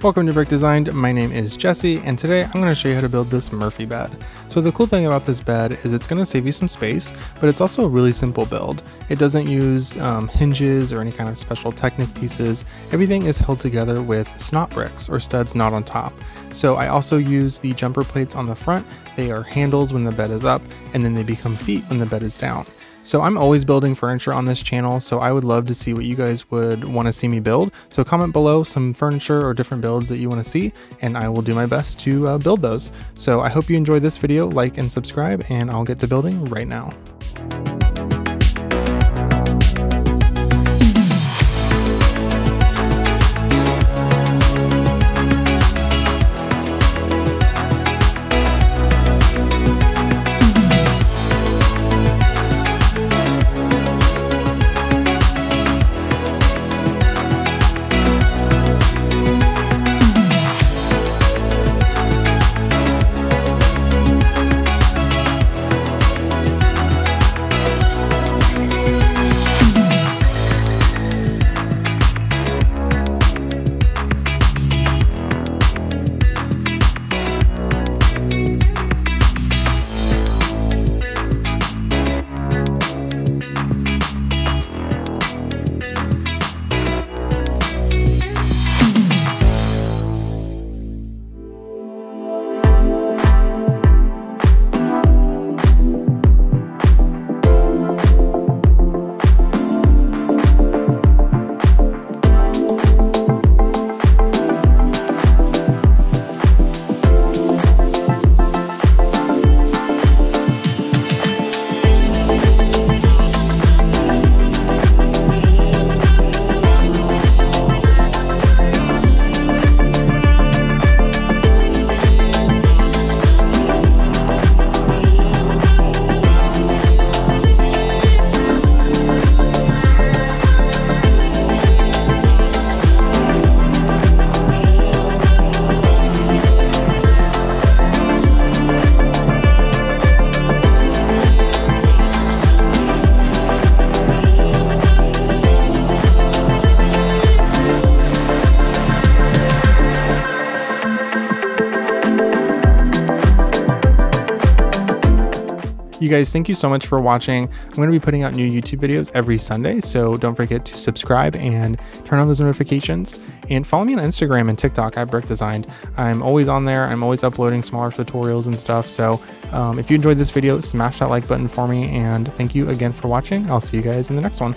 Welcome to Brick Designed. My name is Jesse, and today I'm going to show you how to build this Murphy bed. So the cool thing about this bed is it's going to save you some space, but it's also a really simple build. It doesn't use hinges or any kind of special Technic pieces. Everything is held together with snot bricks or studs not on top. So I also use the jumper plates on the front. They are handles when the bed is up, and then they become feet when the bed is down. So I'm always building furniture on this channel, so I would love to see what you guys would want to see me build. So comment below some furniture or different builds that you want to see, and I will do my best to build those. So I hope you enjoyed this video, like and subscribe, and I'll get to building right now. You guys, thank you so much for watching. I'm going to be putting out new YouTube videos every Sunday, so don't forget to subscribe and turn on those notifications. And follow me on Instagram and TikTok at Brick Designed. I'm always on there. I'm always uploading smaller tutorials and stuff. So if you enjoyed this video, smash that like button for me. And thank you again for watching. I'll see you guys in the next one.